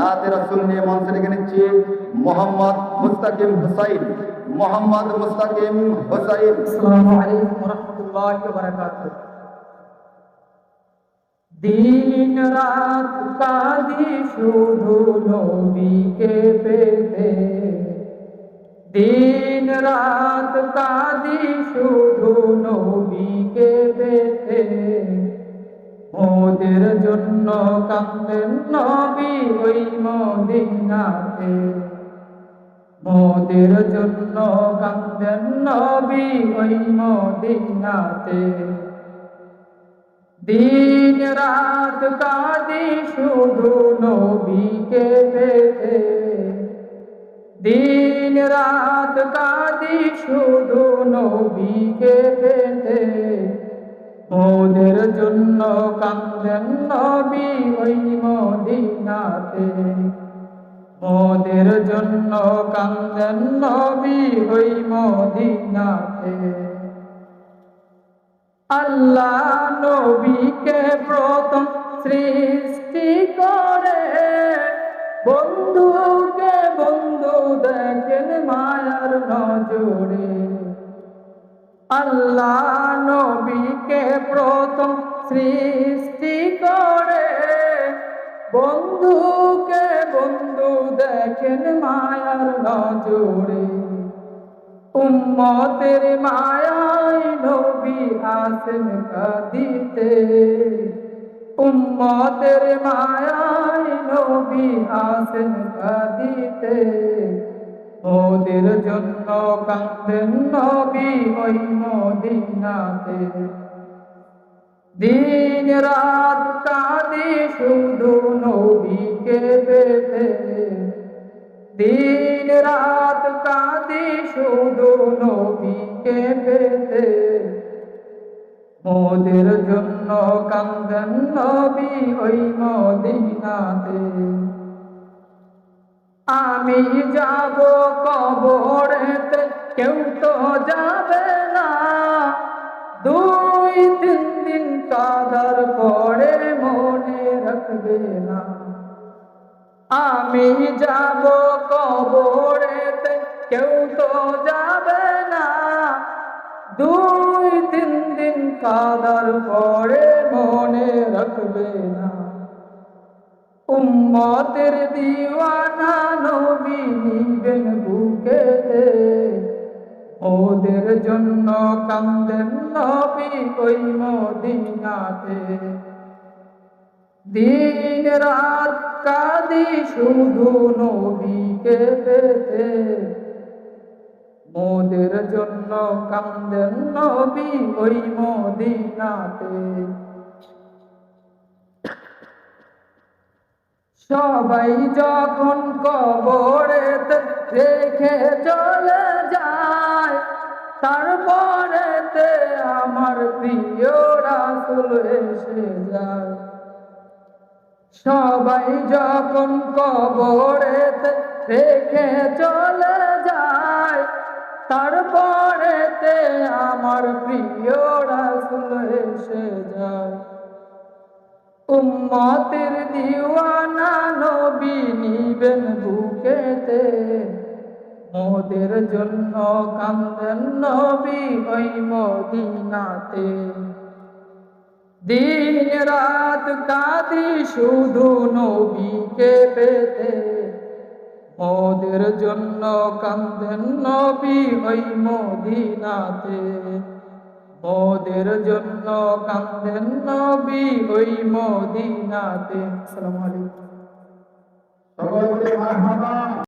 নাতে রাসূল নিয়ে মঞ্চে ডেকে নিচ্ছি মোহাম্মদ মুস্তাকিম হুসাইন। মোহাম্মদ মুস্তাকিম হুসাইন। আসসালামু আলাইকুম ওয়া রাহমাতুল্লাহি ওয়া বারাকাতুহু। দিন রাত কাঁদি শুধু নবীকে পেতে, দিন রাত কাঁদি শুধু নবীকে পেতে। মোদের জন্য কাঁদেন নবী ওই মদিনাতে, মোদের জন্য কাঁদেন নবী ওই মদিনাতে। দিন রাত কাঁদি শুধু নবীকে পেতে, দিন রাত কাঁদি শুধু নবীকে পেতে। মোদের জন্য কাঁদেন নবী ওই মদিনাতে, মোদের জন্য কাঁদেন নবী ওই মদিনাতে। আল্লাহ নবীকে প্রথম সৃষ্টি করে, বন্ধুকে বন্ধু দেখেন মায়ার নজরে। আল্লাহ নবীকে প্রথম সৃষ্টি করে, বন্ধুকে বন্ধু দেখেন মায়ার নজরে। উম্মতের মায়ায় নবী আসেন কাঁদিতে, উম্মতের মায়ায় নবী আসেন কাঁদিতে। মোদের জন্য কাঁদেন নবী ওই মদিনাতে। দিন রাত কাঁদি শুধু নবীকে পেতে, দিন রাত কাঁদি শুধু নবীকে পেতে। মোদের জন্য কাঁদেন নবী ওই মদিনাতে। আমি যাব কবরেতে, কেউ তো যাবে না, 2-3 দিন কাঁদার পরে মনে রাখবে না। আমি যাব কবরেতে, কেউ তো যাবে না, 2-3 দিন কাঁদার পরে মনে রাখবে না। উম্মতের দিওয়ানা নবী নিবেন বুকেতে, ওদের জন্য কাঁদেন নবী ওই মদিনাতে। দিন রাত কাঁদি শুধু নবীকে পেতে, মোদের জন্য কাঁদেন নবী ওই মদিনাতে। সবাই যখন কবরেতে রেখে চলে যায়, তারপরেতে আমার প্রিয় রাসূল এসে যায়। সবাই যখন কবরেতে রেখে চলে যায়, তারপরেতে আমার প্রিয় রাসূল এসে যায়। উম্মতের দিওয়ানা নবী নিবেন বুকেতে, মোদের জন্য কাঁদেন নবী ওই মদিনাতে। দিন রাত কাঁদি শুধু নবীকে পেতে, মোদের জন্য কাঁদেন নবী ওই মদিনাতে। মোদের জন্য কাঁদেন নবী ওই মদিনাতে। আসসালামু আলাইকুম। সকলে বলি মারহাবা।